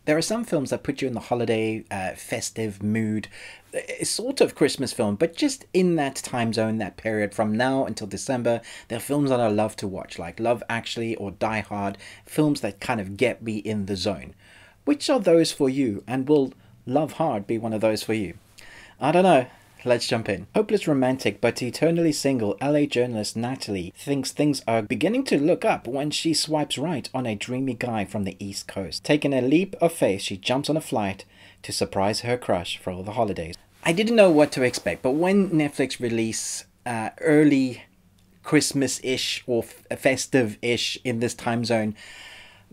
There are some films that put you in the holiday, festive mood. It's sort of Christmas film, but just in that time zone, that period from now until December, there are films that I love to watch, like Love Actually or Die Hard, films that kind of get me in the zone. Which are those for you? And will Love Hard be one of those for you? I don't know. Let's jump in. Hopeless romantic but eternally single LA journalist Natalie thinks things are beginning to look up when she swipes right on a dreamy guy from the East Coast. Taking a leap of faith, she jumps on a flight to surprise her crush for all the holidays. I didn't know what to expect, but when Netflix released early Christmas-ish or festive-ish in this time zone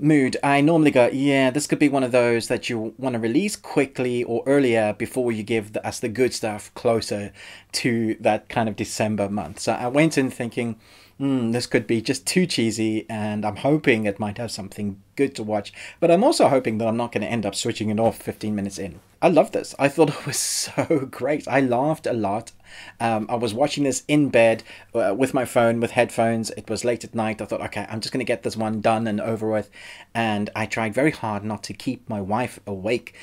mood, I normally go, yeah, this could be one of those that you want to release quickly or earlier before you give us the good stuff closer to that kind of December month. So I went in thinking, this could be just too cheesy, and I'm hoping it might have something good to watch. But I'm also hoping that I'm not going to end up switching it off 15 minutes in. I love this. I thought it was so great. I laughed a lot. I was watching this in bed with my phone, with headphones. It was late at night. I thought, okay, I'm just going to get this one done and over with. And I tried very hard not to keep my wife awake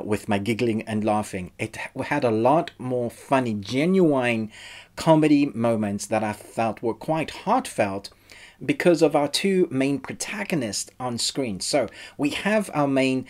with my giggling and laughing. It had a lot more funny, genuine comedy moments that I felt were quite heartfelt because of our two main protagonists on screen. So we have our main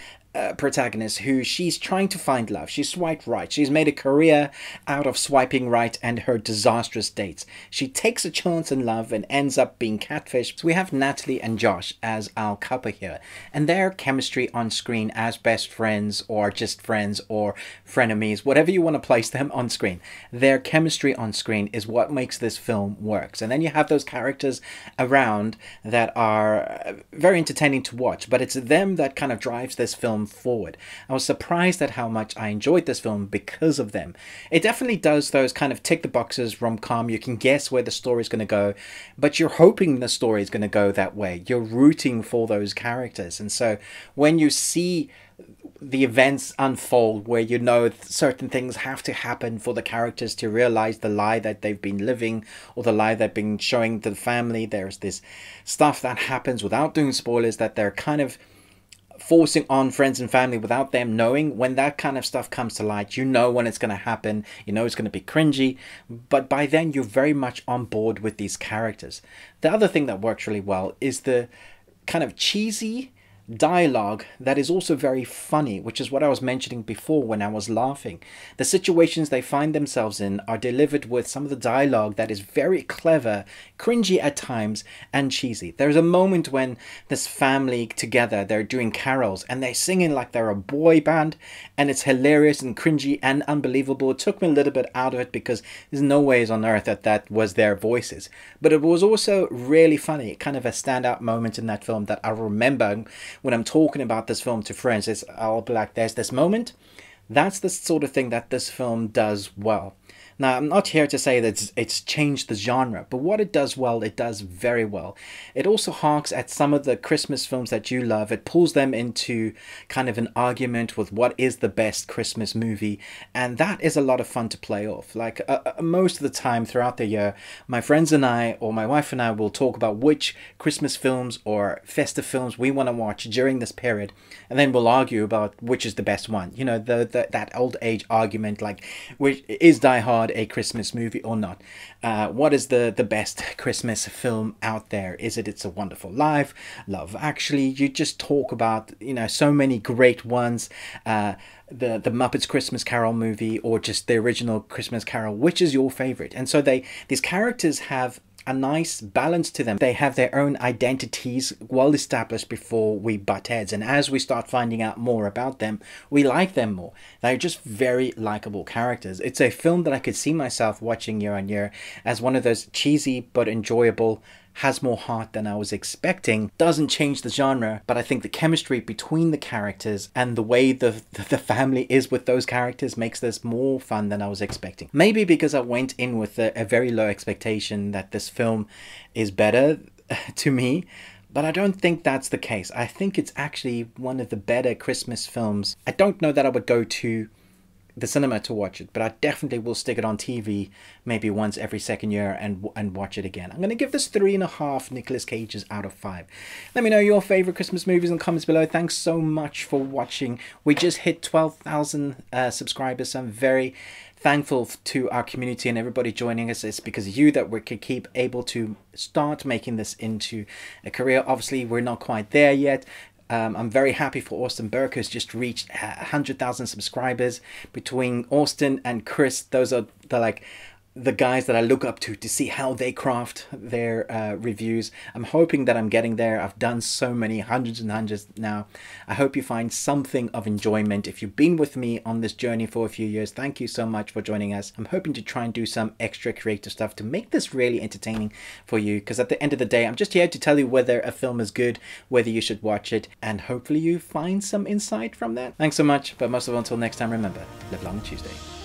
protagonist who she's trying to find love. She swiped right. She's made a career out of swiping right and her disastrous dates. She takes a chance in love and ends up being catfished. So we have Natalie and Josh as our couple here, and their chemistry on screen as best friends or just friends or frenemies, whatever you want to place them on screen. Their chemistry on screen is what makes this film works. And then you have those characters around that are very entertaining to watch, but it's them that kind of drives this film forward. I was surprised at how much I enjoyed this film because of them. It definitely does those kind of tick the boxes rom-com. You can guess where the story is going to go, but you're hoping the story is going to go that way. You're rooting for those characters. And so when you see the events unfold where you know certain things have to happen for the characters to realize the lie that they've been living or the lie they've been showing to the family, there's this stuff that happens without doing spoilers that they're kind of forcing on friends and family without them knowing. When that kind of stuff comes to light, you know when it's going to happen, you know it's going to be cringy, but by then you're very much on board with these characters. The other thing that works really well is the kind of cheesy dialogue that is also very funny, which is what I was mentioning before when I was laughing. The situations they find themselves in are delivered with some of the dialogue that is very clever, cringy at times, and cheesy. There's a moment when this family together, they're doing carols and they're singing like they're a boy band, and it's hilarious and cringy and unbelievable. It took me a little bit out of it because there's no ways on earth that that was their voices, but it was also really funny, kind of a standout moment in that film that I remember when I'm talking about this film to friends. Is I'll be like, there's this moment. That's the sort of thing that this film does well. Now, I'm not here to say that it's changed the genre, but what it does well, it does very well. It also harks at some of the Christmas films that you love. It pulls them into kind of an argument with what is the best Christmas movie, and that is a lot of fun to play off. Like most of the time throughout the year, my friends and I, or my wife and I, will talk about which Christmas films or festive films we want to watch during this period, and then we'll argue about which is the best one. You know, that old age argument, like, which is Die Hard a Christmas movie or not? What is the best Christmas film out there? Is it It's a Wonderful Life, Love Actually? You just talk about, you know, so many great ones. The Muppets Christmas Carol movie, or just the original Christmas Carol. Which is your favorite? And so these characters have a nice balance to them. They have their own identities well established before we butt heads, and as we start finding out more about them, we like them more. They're just very likable characters. It's a film that I could see myself watching year on year as one of those cheesy but enjoyable, has more heart than I was expecting. Doesn't change the genre, but I think the chemistry between the characters and the way the family is with those characters makes this more fun than I was expecting. Maybe because I went in with a very low expectation that this film is better to me, but I don't think that's the case. I think it's actually one of the better Christmas films. I don't know that I would go to the cinema to watch it, but I definitely will stick it on TV maybe once every second year and watch it again. I'm going to give this 3.5 Nicolas Cages out of 5. Let me know your favorite Christmas movies in the comments below. Thanks so much for watching. We just hit 12,000 subscribers. So I'm very thankful to our community and everybody joining us. It's because of you that we can keep able to start making this into a career. Obviously, we're not quite there yet. I'm very happy for Austin Burke, who's just reached 100,000 subscribers. Between Austin and Chris, those are the guys that I look up to see how they craft their reviews. I'm hoping that I'm getting there. I've done so many, hundreds and hundreds now. I hope you find something of enjoyment. If you've been with me on this journey for a few years, thank you so much for joining us. I'm hoping to try and do some extra creative stuff to make this really entertaining for you, because at the end of the day, I'm just here to tell you whether a film is good, whether you should watch it, and hopefully you find some insight from that. Thanks so much, but most of all, until next time, remember, live long Tuesday.